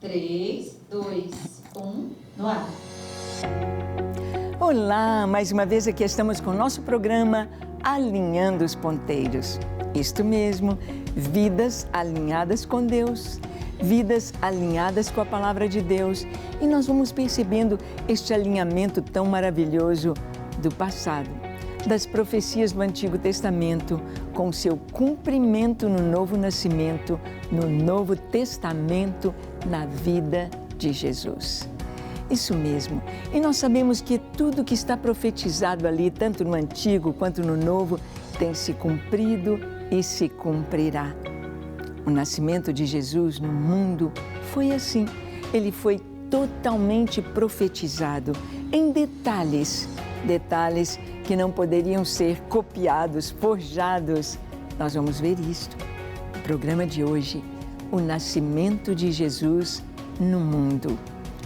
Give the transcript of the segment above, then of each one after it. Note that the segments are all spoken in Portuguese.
3, 2, 1, no ar. Olá, mais uma vez aqui estamos com o nosso programa Alinhando os Ponteiros. Isto mesmo, vidas alinhadas com Deus, vidas alinhadas com a Palavra de Deus. E nós vamos percebendo este alinhamento tão maravilhoso do passado, das profecias do Antigo Testamento, com seu cumprimento no novo nascimento, no Novo Testamento, na vida de Jesus. Isso mesmo. E nós sabemos que tudo que está profetizado ali, tanto no Antigo quanto no Novo, tem se cumprido e se cumprirá. O nascimento de Jesus no mundo foi assim. Ele foi totalmente profetizado em detalhes, detalhes que não poderiam ser copiados, forjados. Nós vamos ver isto. No programa de hoje, o nascimento de Jesus no mundo.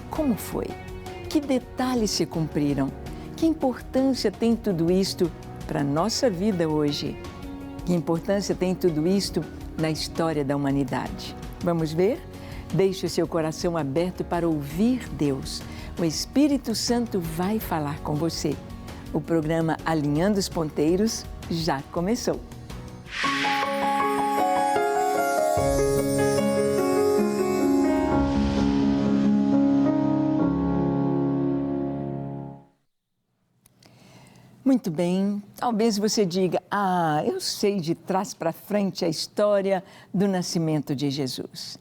Como foi? Que detalhes se cumpriram? Que importância tem tudo isto para a nossa vida hoje? Que importância tem tudo isto na história da humanidade? Vamos ver? Deixe o seu coração aberto para ouvir Deus. O Espírito Santo vai falar com você. O programa Alinhando os Ponteiros já começou. Muito bem, talvez você diga, eu sei de trás para frente a história do nascimento de Jesus.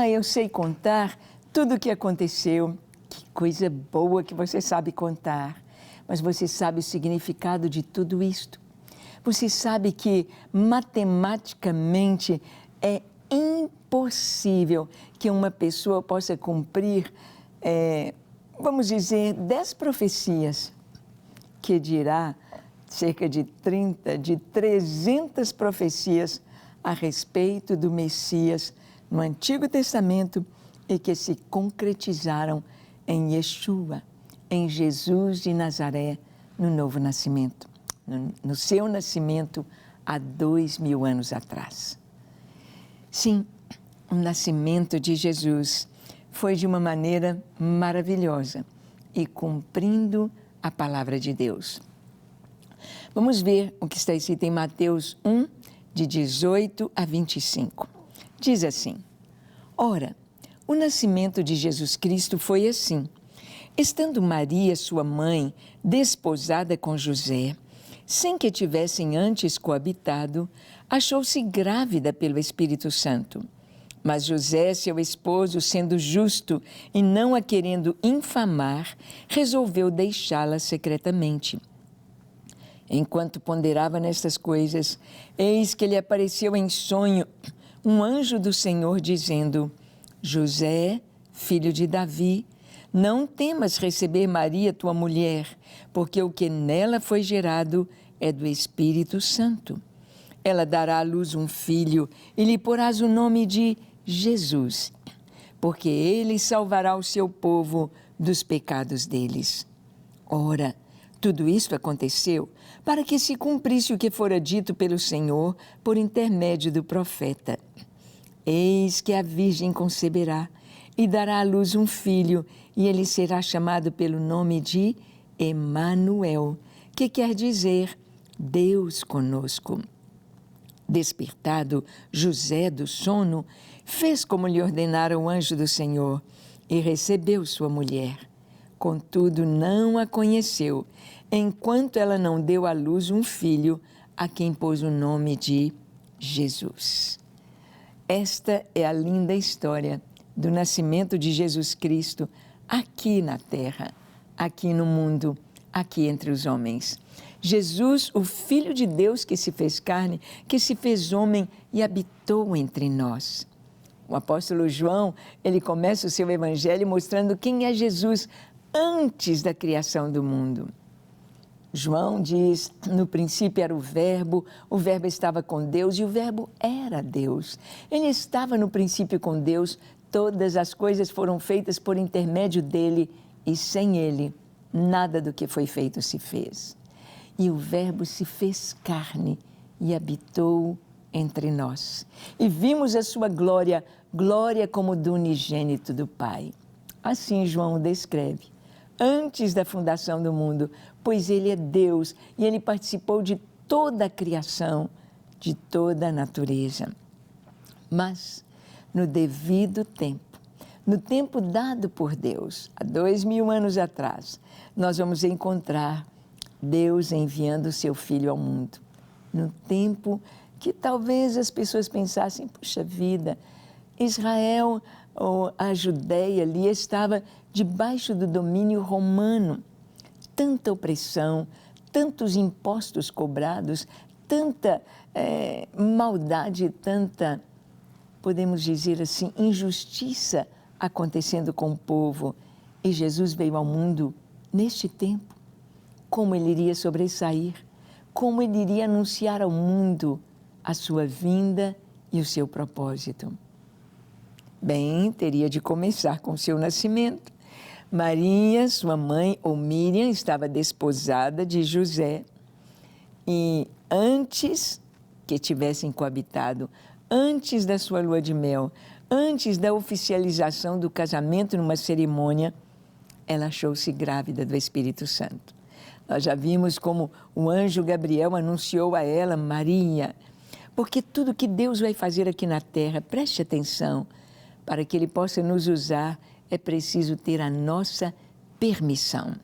Eu sei contar tudo o que aconteceu. Que coisa boa que você sabe contar. Mas você sabe o significado de tudo isto? Você sabe que matematicamente é impossível que uma pessoa possa cumprir, vamos dizer, 10 profecias, que dirá cerca de 300 profecias a respeito do Messias no Antigo Testamento e que se concretizaram em Yeshua, em Jesus de Nazaré, no novo nascimento, no seu nascimento há 2000 anos atrás. Sim, o nascimento de Jesus foi de uma maneira maravilhosa e cumprindo a palavra de Deus. Vamos ver o que está escrito em Mateus 1, de 18 a 25. Diz assim: Ora, o nascimento de Jesus Cristo foi assim. Estando Maria, sua mãe, desposada com José, sem que tivessem antes coabitado, achou-se grávida pelo Espírito Santo. Mas José, seu esposo, sendo justo e não a querendo infamar, resolveu deixá-la secretamente. Enquanto ponderava nestas coisas, eis que lhe apareceu em sonho um anjo do Senhor dizendo: José, filho de Davi, não temas receber Maria, tua mulher, porque o que nela foi gerado é do Espírito Santo. Ela dará à luz um filho e lhe porás o nome de Jesus, porque ele salvará o seu povo dos pecados deles. Ora, tudo isto aconteceu para que se cumprisse o que fora dito pelo Senhor por intermédio do profeta. Eis que a Virgem conceberá e dará à luz um filho, e ele será chamado pelo nome de Emanuel, que quer dizer Deus conosco. Despertado José do sono, fez como lhe ordenara o anjo do Senhor e recebeu sua mulher. Contudo, não a conheceu, enquanto ela não deu à luz um filho, a quem pôs o nome de Jesus. Esta é a linda história do nascimento de Jesus Cristo aqui na terra, aqui no mundo, aqui entre os homens. Jesus, o Filho de Deus que se fez carne, que se fez homem e habitou entre nós. O apóstolo João, ele começa o seu evangelho mostrando quem é Jesus antes da criação do mundo. João diz, no princípio era o Verbo estava com Deus e o Verbo era Deus. Ele estava no princípio com Deus, todas as coisas foram feitas por intermédio dele e sem ele, nada do que foi feito se fez. E o Verbo se fez carne e habitou entre nós. E vimos a sua glória, glória como do unigênito do Pai. Assim João o descreve. Antes da fundação do mundo, pois ele é Deus e ele participou de toda a criação, de toda a natureza. Mas, no devido tempo, no tempo dado por Deus, há 2000 anos atrás, nós vamos encontrar Deus enviando o seu Filho ao mundo. No tempo que talvez as pessoas pensassem, puxa vida, Israel ou a Judéia ali estava debaixo do domínio romano. Tanta opressão, tantos impostos cobrados, tanta maldade, tanta, podemos dizer assim, injustiça acontecendo com o povo. E Jesus veio ao mundo neste tempo. Como ele iria sobressair? Como ele iria anunciar ao mundo a sua vinda e o seu propósito? Bem, teria de começar com o seu nascimento. Maria, sua mãe, ou Miriam, estava desposada de José. E antes que tivessem coabitado, antes da sua lua de mel, antes da oficialização do casamento numa cerimônia, ela achou-se grávida do Espírito Santo. Nós já vimos como o anjo Gabriel anunciou a ela, Maria, porque tudo que Deus vai fazer aqui na terra, preste atenção, para que Ele possa nos usar, é preciso ter a nossa permissão.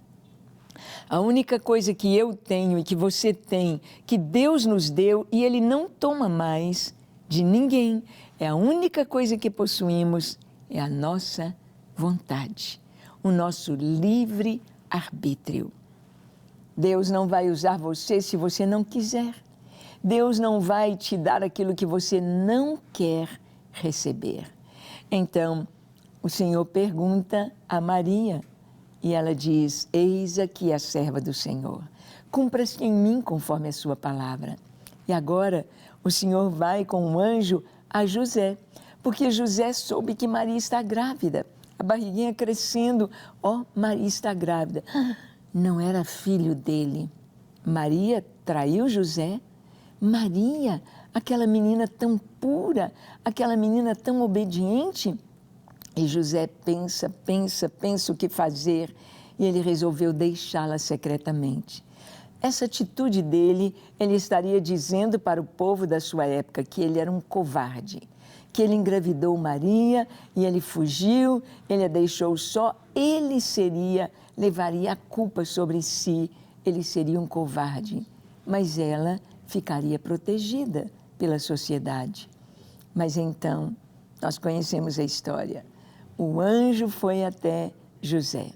A única coisa que eu tenho e que você tem, que Deus nos deu e Ele não toma mais de ninguém, é a única coisa que possuímos, é a nossa vontade, o nosso livre arbítrio. Deus não vai usar você se você não quiser. Deus não vai te dar aquilo que você não quer receber. Então, o Senhor pergunta a Maria e ela diz, eis aqui a serva do Senhor, cumpra-se em mim conforme a sua palavra. E agora o Senhor vai com o anjo a José, porque José soube que Maria está grávida, a barriguinha crescendo, Maria está grávida. Não era filho dele. Maria traiu José. Maria, aquela menina tão pura, aquela menina tão obediente. E José pensa o que fazer e ele resolveu deixá-la secretamente. Essa atitude dele, ele estaria dizendo para o povo da sua época que ele era um covarde, que ele engravidou Maria e ele fugiu, ele a deixou só, ele levaria a culpa sobre si, ele seria um covarde, mas ela ficaria protegida pela sociedade. Mas então, nós conhecemos a história. O anjo foi até José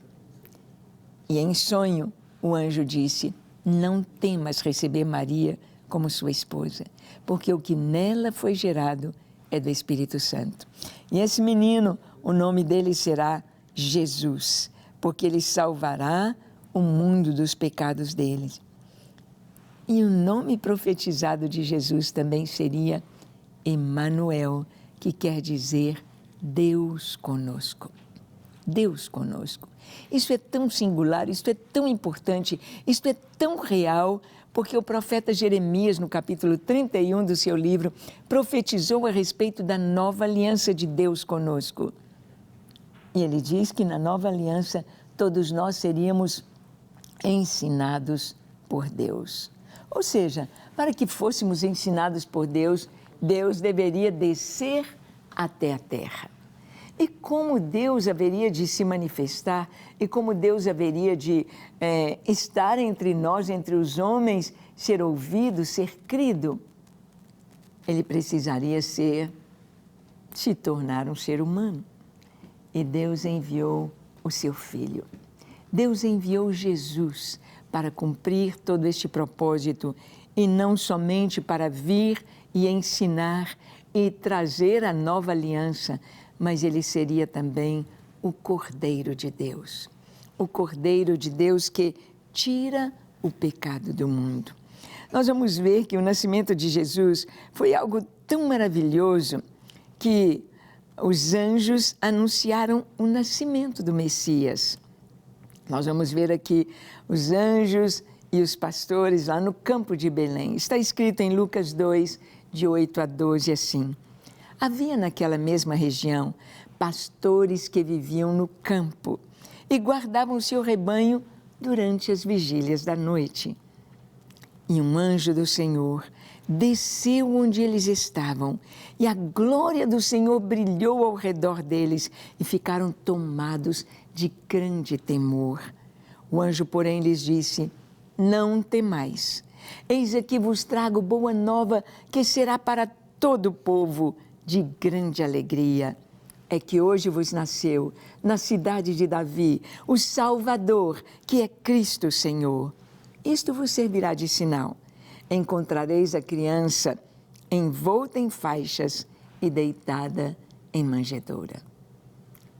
e em sonho o anjo disse, não temas receber Maria como sua esposa, porque o que nela foi gerado é do Espírito Santo. E esse menino, o nome dele será Jesus, porque ele salvará o mundo dos pecados dele. E o nome profetizado de Jesus também seria Emanuel, que quer dizer Deus conosco. Deus conosco. Isso é tão singular, isso é tão importante, isso é tão real, porque o profeta Jeremias, no capítulo 31 do seu livro, profetizou a respeito da nova aliança de Deus conosco. E ele diz que na nova aliança todos nós seríamos ensinados por Deus. Ou seja, para que fôssemos ensinados por Deus, Deus deveria descer até a terra. E como Deus haveria de se manifestar e como Deus haveria de estar entre nós, entre os homens, ser ouvido, ser crido, ele precisaria se tornar um ser humano. E Deus enviou o seu Filho. Deus enviou Jesus para cumprir todo este propósito e não somente para vir e ensinar e trazer a nova aliança, mas ele seria também o Cordeiro de Deus. O Cordeiro de Deus que tira o pecado do mundo. Nós vamos ver que o nascimento de Jesus foi algo tão maravilhoso que os anjos anunciaram o nascimento do Messias. Nós vamos ver aqui os anjos e os pastores lá no campo de Belém. Está escrito em Lucas 2, de 8 a 12, assim: Havia naquela mesma região pastores que viviam no campo e guardavam o seu rebanho durante as vigílias da noite. E um anjo do Senhor desceu onde eles estavam, e a glória do Senhor brilhou ao redor deles, e ficaram tomados de grande temor. O anjo, porém, lhes disse: Não temais, eis aqui vos trago boa nova, que será para todo o povo de grande alegria. É que hoje vos nasceu, na cidade de Davi, o Salvador, que é Cristo Senhor. Isto vos servirá de sinal. Encontrareis a criança envolta em faixas e deitada em manjedoura.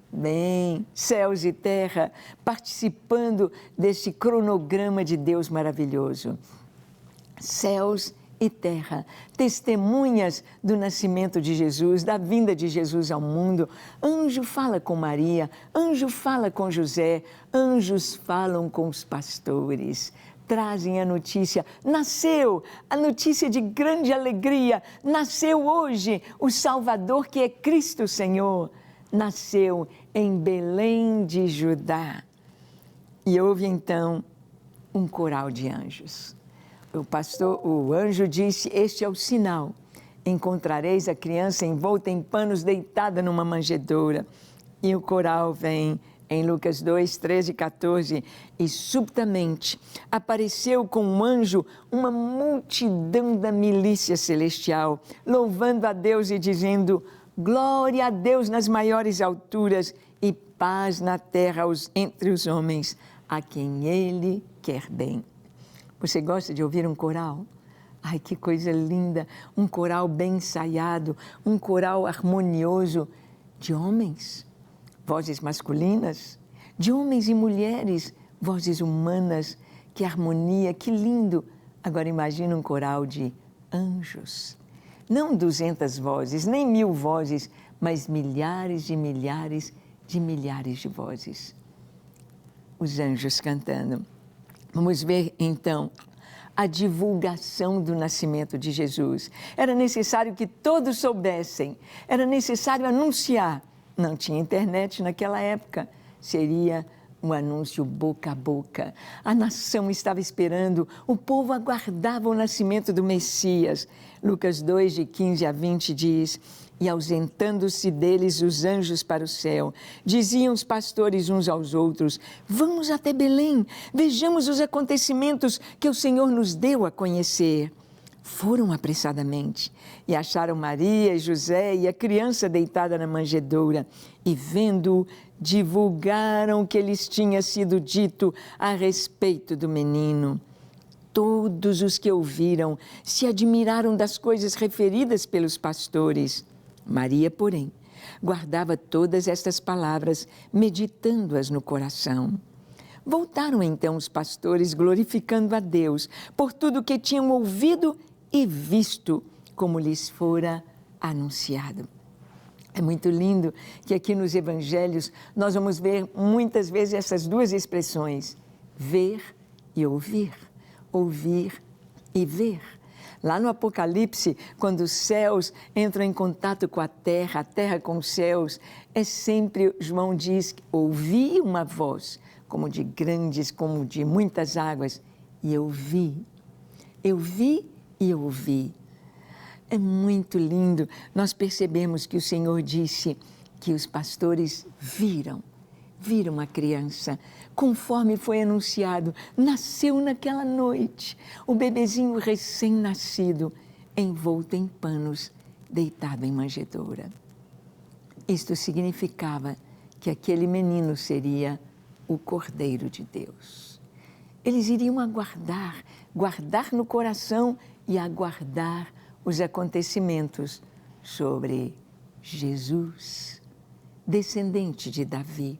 Bem, céus e terra, participando deste cronograma de Deus maravilhoso. Céus e terra, testemunhas do nascimento de Jesus, da vinda de Jesus ao mundo. Anjo fala com Maria, anjo fala com José, anjos falam com os pastores. Trazem a notícia, nasceu, a notícia de grande alegria, nasceu hoje o Salvador, que é Cristo Senhor, nasceu em Belém de Judá. E houve então um coral de anjos. O anjo disse: Este é o sinal, encontrareis a criança envolta em panos, deitada numa manjedoura. E o coral vem em Lucas 2, 13 e 14, e subitamente apareceu com um anjo uma multidão da milícia celestial, louvando a Deus e dizendo: Glória a Deus nas maiores alturas e paz na terra entre os homens, a quem Ele quer bem. Você gosta de ouvir um coral? Ai, que coisa linda! Um coral bem ensaiado, um coral harmonioso de homens, vozes masculinas, de homens e mulheres, vozes humanas. Que harmonia, que lindo! Agora imagina um coral de anjos. Não 200 vozes, nem 1000 vozes, mas milhares de milhares de milhares de vozes. Os anjos cantando. Vamos ver, então, a divulgação do nascimento de Jesus. Era necessário que todos soubessem, era necessário anunciar. Não tinha internet naquela época, seria um anúncio boca a boca. A nação estava esperando, o povo aguardava o nascimento do Messias. Lucas 2, de 15 a 20 diz: E ausentando-se deles os anjos para o céu, diziam os pastores uns aos outros: Vamos até Belém, vejamos os acontecimentos que o Senhor nos deu a conhecer. Foram apressadamente e acharam Maria e José e a criança deitada na manjedoura, e vendo-o, divulgaram o que lhes tinha sido dito a respeito do menino. Todos os que ouviram se admiraram das coisas referidas pelos pastores. Maria, porém, guardava todas estas palavras, meditando-as no coração. Voltaram então os pastores, glorificando a Deus por tudo o que tinham ouvido e visto, como lhes fora anunciado. É muito lindo que aqui nos evangelhos nós vamos ver muitas vezes essas duas expressões: ver e ouvir, ouvir e ver. Lá no Apocalipse, quando os céus entram em contato com a terra com os céus, é sempre, João diz, ouvi uma voz, como de grandes, como de muitas águas, e eu vi e ouvi. É muito lindo. Nós percebemos que o Senhor disse que os pastores viram a criança, conforme foi anunciado, nasceu naquela noite, o bebezinho recém-nascido, envolto em panos, deitado em manjedoura. Isto significava que aquele menino seria o Cordeiro de Deus. Eles iriam aguardar, guardar no coração e aguardar os acontecimentos sobre Jesus, descendente de Davi,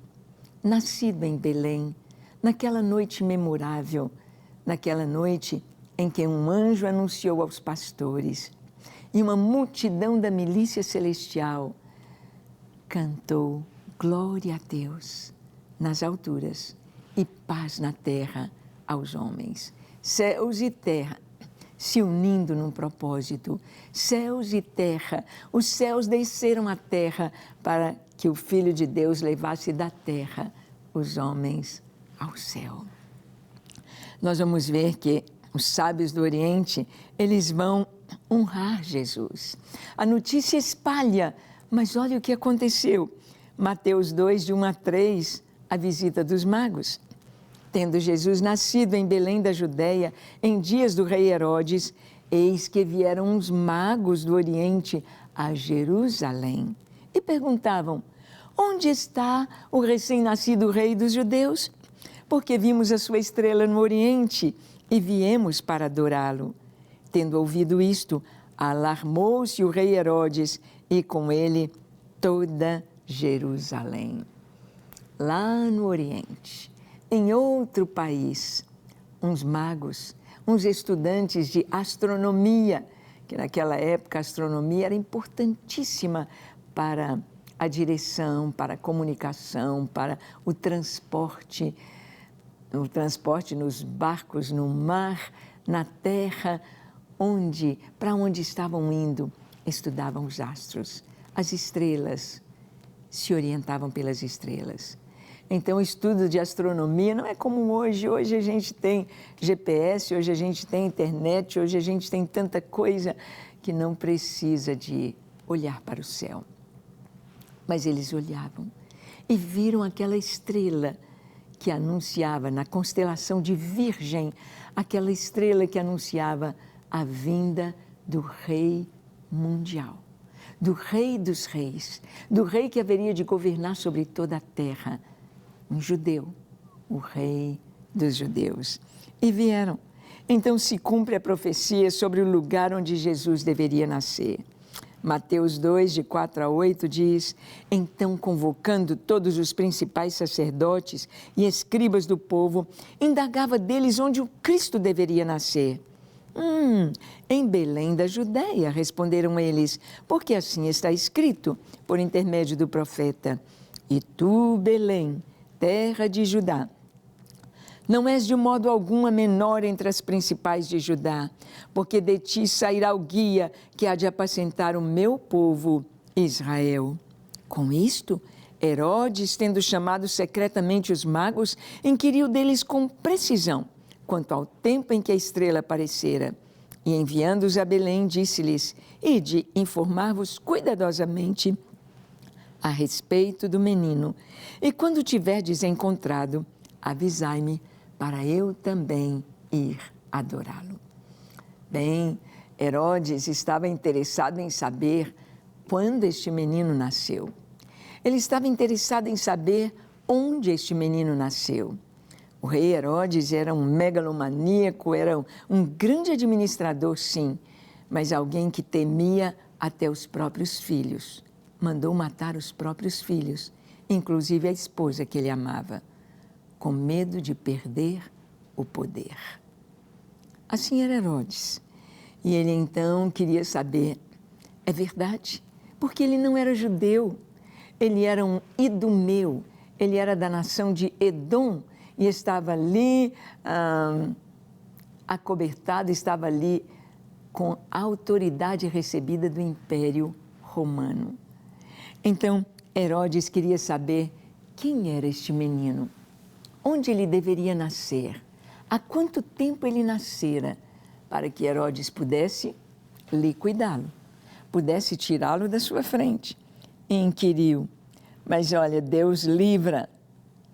nascido em Belém, naquela noite memorável, naquela noite em que um anjo anunciou aos pastores e uma multidão da milícia celestial cantou glória a Deus nas alturas e paz na terra aos homens. Céus e terra se unindo num propósito. Céus e terra, os céus desceram à terra para que o Filho de Deus levasse da terra os homens ao céu. Nós vamos ver que os sábios do Oriente, eles vão honrar Jesus. A notícia espalha, mas olha o que aconteceu. Mateus 2, de 1 a 3, a visita dos magos. Tendo Jesus nascido em Belém da Judéia, em dias do rei Herodes, eis que vieram uns magos do Oriente a Jerusalém e perguntavam: onde está o recém-nascido rei dos judeus? Porque vimos a sua estrela no Oriente e viemos para adorá-lo. Tendo ouvido isto, alarmou-se o rei Herodes e com ele toda Jerusalém. Lá no Oriente, em outro país, uns magos, uns estudantes de astronomia, que naquela época a astronomia era importantíssima para a direção, para a comunicação, para o transporte nos barcos, no mar, na terra, para onde estavam indo, estudavam os astros, as estrelas, se orientavam pelas estrelas. Então, o estudo de astronomia não é como hoje. Hoje a gente tem GPS, hoje a gente tem internet, hoje a gente tem tanta coisa que não precisa de olhar para o céu. Mas eles olhavam e viram aquela estrela que anunciava, na constelação de Virgem, aquela estrela que anunciava a vinda do Rei Mundial, do Rei dos Reis, do Rei que haveria de governar sobre toda a terra, um judeu, o Rei dos judeus. E vieram. Então se cumpre a profecia sobre o lugar onde Jesus deveria nascer. Mateus 2, de 4 a 8, diz: então, convocando todos os principais sacerdotes e escribas do povo, indagava deles onde o Cristo deveria nascer. Em Belém da Judéia, responderam eles, porque assim está escrito, por intermédio do profeta: e tu, Belém, terra de Judá, não és de modo algum a menor entre as principais de Judá, porque de ti sairá o guia que há de apacentar o meu povo, Israel. Com isto, Herodes, tendo chamado secretamente os magos, inquiriu deles com precisão quanto ao tempo em que a estrela aparecera. E enviando-os a Belém, disse-lhes: ide informar-vos cuidadosamente a respeito do menino, e quando tiverdes encontrado, avisai-me, para eu também ir adorá-lo. Bem, Herodes estava interessado em saber quando este menino nasceu. Ele estava interessado em saber onde este menino nasceu. O rei Herodes era um megalomaníaco, era um grande administrador, sim, mas alguém que temia até os próprios filhos. Mandou matar os próprios filhos, inclusive a esposa que ele amava, com medo de perder o poder. Assim era Herodes. E ele então queria saber, é verdade? Porque ele não era judeu, ele era um idumeu, ele era da nação de Edom e estava ali acobertado, estava ali com a autoridade recebida do Império Romano. Então, Herodes queria saber quem era este menino, onde ele deveria nascer, há quanto tempo ele nascera, para que Herodes pudesse liquidá-lo, pudesse tirá-lo da sua frente. E inquiriu, mas olha, Deus livra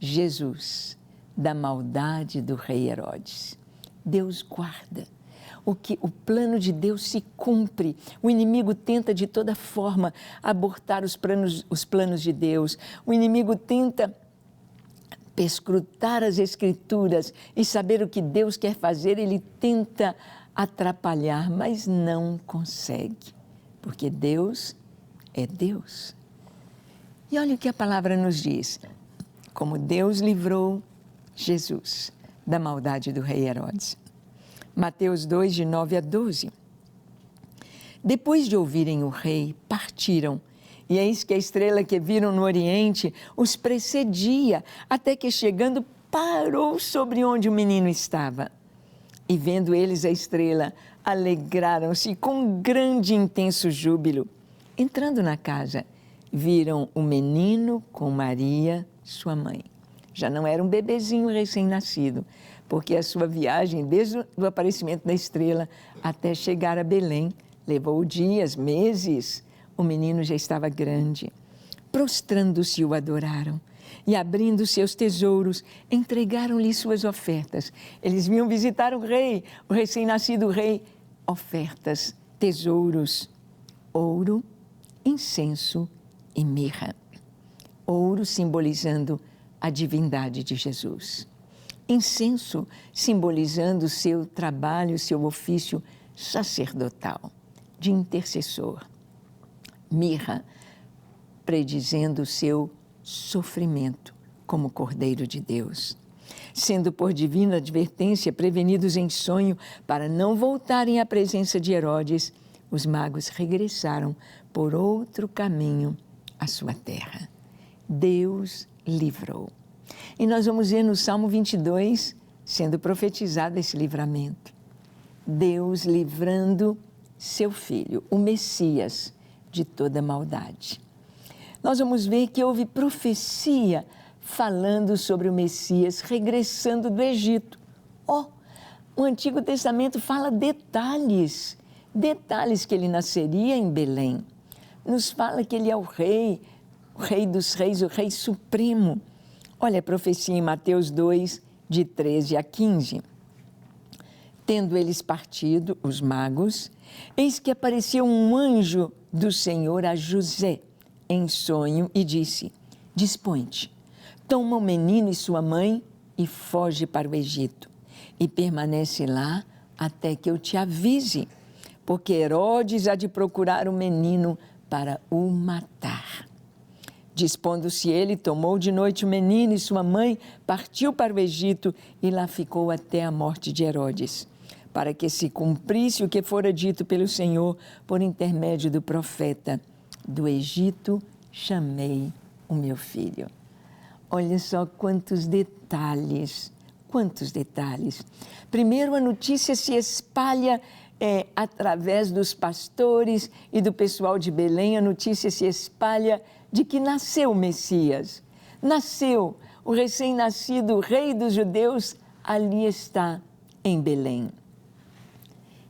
Jesus da maldade do rei Herodes. Deus guarda. O plano de Deus se cumpre. O inimigo tenta de toda forma abortar os planos de Deus. O inimigo tenta perscrutar as Escrituras e saber o que Deus quer fazer. Ele tenta atrapalhar, mas não consegue, porque Deus é Deus. E olha o que a palavra nos diz. Como Deus livrou Jesus da maldade do rei Herodes. Mateus 2, de 9 a 12. Depois de ouvirem o rei, partiram, e eis que a estrela que viram no Oriente os precedia, até que chegando parou sobre onde o menino estava. E vendo eles a estrela, alegraram-se com grande e intenso júbilo. Entrando na casa, viram o menino com Maria, sua mãe. Já não era um bebezinho recém-nascido, porque a sua viagem, desde o aparecimento da estrela até chegar a Belém, levou dias, meses. O menino já estava grande. Prostrando-se, o adoraram e, abrindo seus tesouros, entregaram-lhe suas ofertas. Eles vinham visitar o rei, o recém-nascido rei. Ofertas, tesouros, ouro, incenso e mirra. Ouro simbolizando a divindade de Jesus. Incenso simbolizando o seu trabalho, o seu ofício sacerdotal, de intercessor. Mirra, predizendo o seu sofrimento como Cordeiro de Deus. Sendo por divina advertência prevenidos em sonho para não voltarem à presença de Herodes, os magos regressaram por outro caminho à sua terra. Deus livrou. E nós vamos ver no Salmo 22, sendo profetizado esse livramento. Deus livrando seu Filho, o Messias, de toda maldade. Nós vamos ver que houve profecia falando sobre o Messias regressando do Egito. O Antigo Testamento fala detalhes que ele nasceria em Belém. Nos fala que ele é o rei dos reis, o rei supremo. Olha a profecia em Mateus 2, de 13 a 15. Tendo eles partido, os magos, eis que apareceu um anjo do Senhor a José em sonho e disse: Dispõe-te, toma o menino e sua mãe e foge para o Egito e permanece lá até que eu te avise, porque Herodes há de procurar o menino para o matar. Dispondo-se ele, tomou de noite o menino e sua mãe, partiu para o Egito e lá ficou até a morte de Herodes, para que se cumprisse o que fora dito pelo Senhor por intermédio do profeta: do Egito chamei o meu filho. Olha só quantos detalhes, quantos detalhes. Primeiro, a notícia se espalha através dos pastores e do pessoal de Belém, a notícia se espalha de que nasceu o Messias. Nasceu o recém-nascido rei dos judeus, ali está em Belém.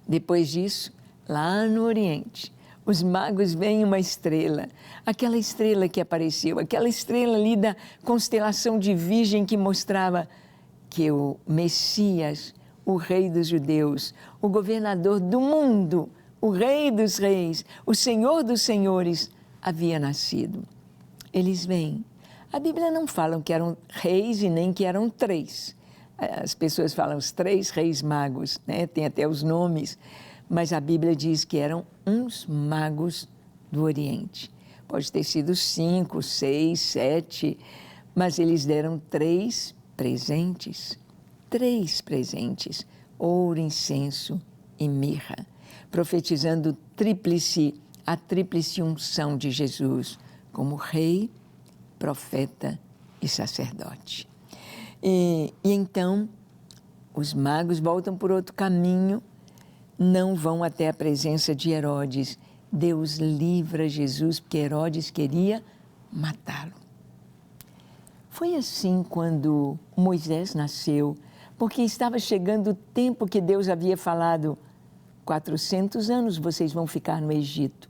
Depois disso, lá no Oriente, os magos veem uma estrela, aquela estrela que apareceu, aquela estrela ali da constelação de Virgem que mostrava que o Messias, o rei dos judeus, o governador do mundo, o rei dos reis, o senhor dos senhores, havia nascido. Eles vêm. A Bíblia não fala que eram reis e nem que eram três. As pessoas falam os três reis magos, né? Tem até os nomes, mas a Bíblia diz que eram uns magos do Oriente. Pode ter sido 5, 6, 7, mas eles deram 3 presentes. 3 presentes, ouro, incenso e mirra, profetizando a tríplice unção de Jesus como rei, profeta e sacerdote. E então, os magos voltam por outro caminho, não vão até a presença de Herodes. Deus livra Jesus, porque Herodes queria matá-lo. Foi assim quando Moisés nasceu, porque estava chegando o tempo que Deus havia falado: 400 anos vocês vão ficar no Egito.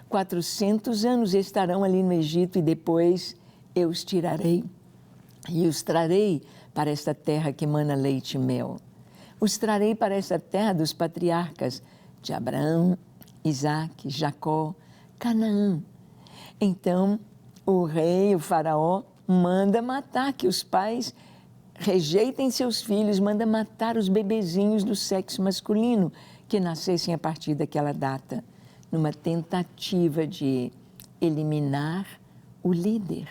400 anos estarão ali no Egito e depois eu os tirarei e os trarei para esta terra que mana leite e mel. Os trarei para esta terra dos patriarcas de Abraão, Isaque, Jacó, Canaã. Então, o rei, o faraó, manda matar, que os pais rejeitem seus filhos, manda matar os bebezinhos do sexo masculino que nascessem a partir daquela data, numa tentativa de eliminar o líder,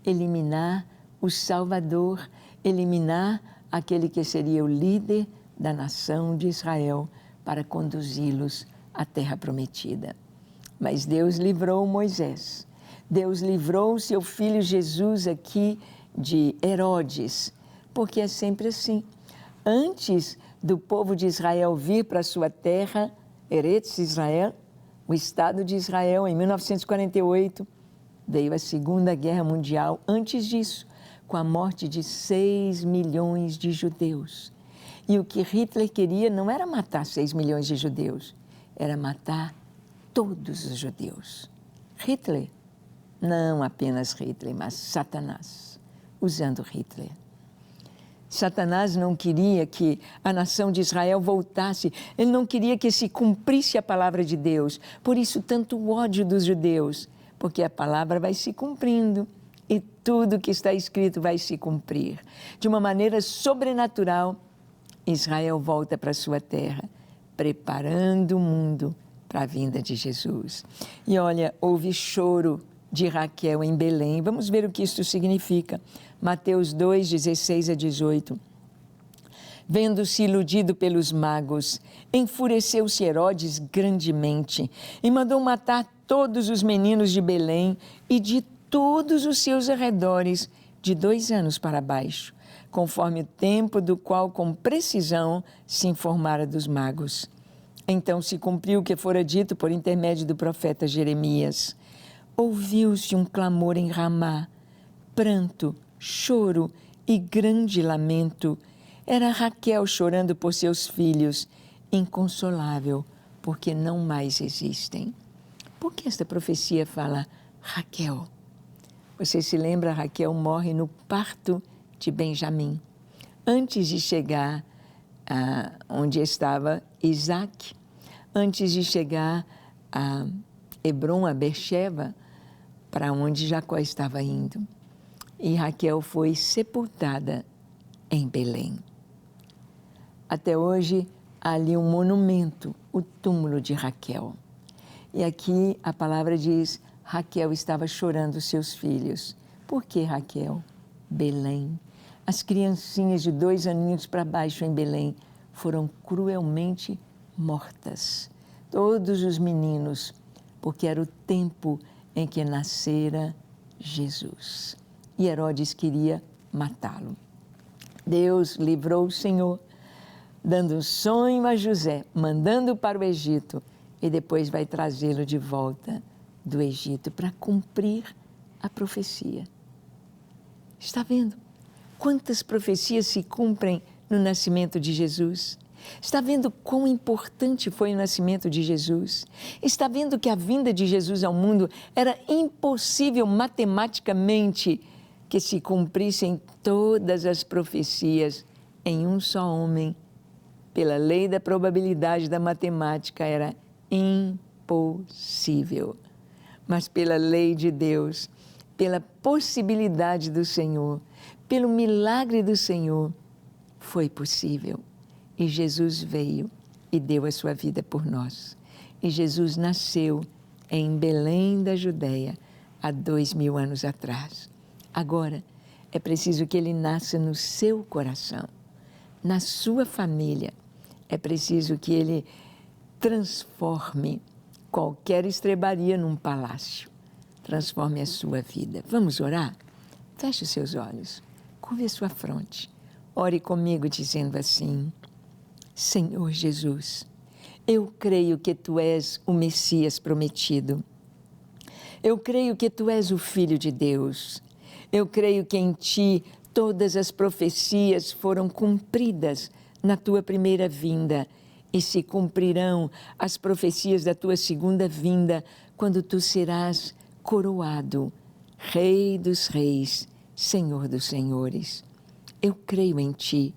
eliminar o Salvador, eliminar aquele que seria o líder da nação de Israel para conduzi-los à terra prometida. Mas Deus livrou Moisés, Deus livrou o seu filho Jesus aqui de Herodes, porque é sempre assim. Antes do povo de Israel vir para a sua terra, Eretz Israel, o Estado de Israel, em 1948, veio a Segunda Guerra Mundial. Antes disso, com a morte de 6 milhões de judeus. E o que Hitler queria não era matar 6 milhões de judeus, era matar todos os judeus. Hitler, não apenas Hitler, mas Satanás, usando Hitler. Satanás não queria que a nação de Israel voltasse, ele não queria que se cumprisse a palavra de Deus. Por isso, tanto ódio dos judeus, porque a palavra vai se cumprindo e tudo que está escrito vai se cumprir. De uma maneira sobrenatural, Israel volta para a sua terra, preparando o mundo para a vinda de Jesus. E olha, houve choro de Raquel em Belém. Vamos ver o que isso significa. Mateus 2, 16 a 18. Vendo-se iludido pelos magos, enfureceu-se Herodes grandemente e mandou matar todos os meninos de Belém e de todos os seus arredores, de 2 anos para baixo, conforme o tempo do qual com precisão se informara dos magos. Então se cumpriu o que fora dito por intermédio do profeta Jeremias. Ouviu-se um clamor em Ramá, pranto, choro e grande lamento. Era Raquel chorando por seus filhos, inconsolável, porque não mais existem. Por que esta profecia fala Raquel? Você se lembra, Raquel morre no parto de Benjamim, antes de chegar onde estava Isaac, antes de chegar a Hebrom, a Beersheba, para onde Jacó estava indo. E Raquel foi sepultada em Belém. Até hoje, há ali um monumento, o túmulo de Raquel. E aqui a palavra diz, Raquel estava chorando seus filhos. Por que Raquel? Belém. As criancinhas de 2 aninhos para baixo em Belém foram cruelmente mortas. Todos os meninos, porque era o tempo em que nascera Jesus. E Herodes queria matá-lo. Deus livrou o Senhor, dando um sonho a José, mandando-o para o Egito, e depois vai trazê-lo de volta do Egito para cumprir a profecia. Está vendo quantas profecias se cumprem no nascimento de Jesus? Está vendo quão importante foi o nascimento de Jesus? Está vendo que a vinda de Jesus ao mundo era impossível matematicamente que se cumprissem todas as profecias em um só homem? Pela lei da probabilidade da matemática era impossível. Mas pela lei de Deus, pela possibilidade do Senhor, pelo milagre do Senhor, foi possível. E Jesus veio e deu a sua vida por nós. E Jesus nasceu em Belém da Judéia há 2000 anos atrás. Agora, é preciso que ele nasça no seu coração, na sua família. É preciso que ele transforme qualquer estrebaria num palácio. Transforme a sua vida. Vamos orar? Feche os seus olhos, curve a sua fronte. Ore comigo dizendo assim: Senhor Jesus, eu creio que Tu és o Messias prometido. Eu creio que Tu és o Filho de Deus. Eu creio que em Ti todas as profecias foram cumpridas na Tua primeira vinda e se cumprirão as profecias da Tua segunda vinda, quando Tu serás coroado, Rei dos Reis, Senhor dos Senhores. Eu creio em Ti.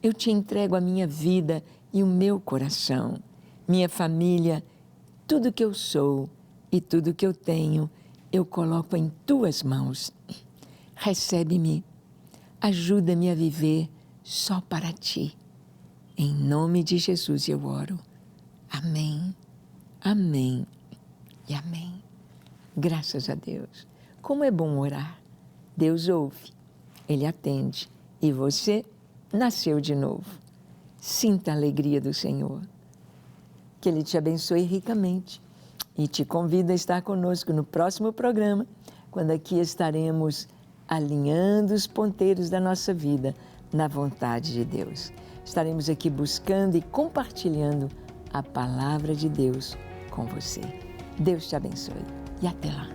Eu Te entrego a minha vida e o meu coração, minha família, tudo que eu sou e tudo que eu tenho, eu coloco em Tuas mãos. Recebe-me, ajuda-me a viver só para Ti. Em nome de Jesus eu oro. Amém, amém e amém. Graças a Deus. Como é bom orar. Deus ouve, Ele atende e você nasceu de novo. Sinta a alegria do Senhor. Que Ele te abençoe ricamente e te convido a estar conosco no próximo programa, quando aqui estaremos alinhando os ponteiros da nossa vida na vontade de Deus. estaremos aqui buscando e compartilhando a palavra de Deus com você. Deus te abençoe e até lá.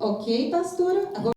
Ok, pastora? Agora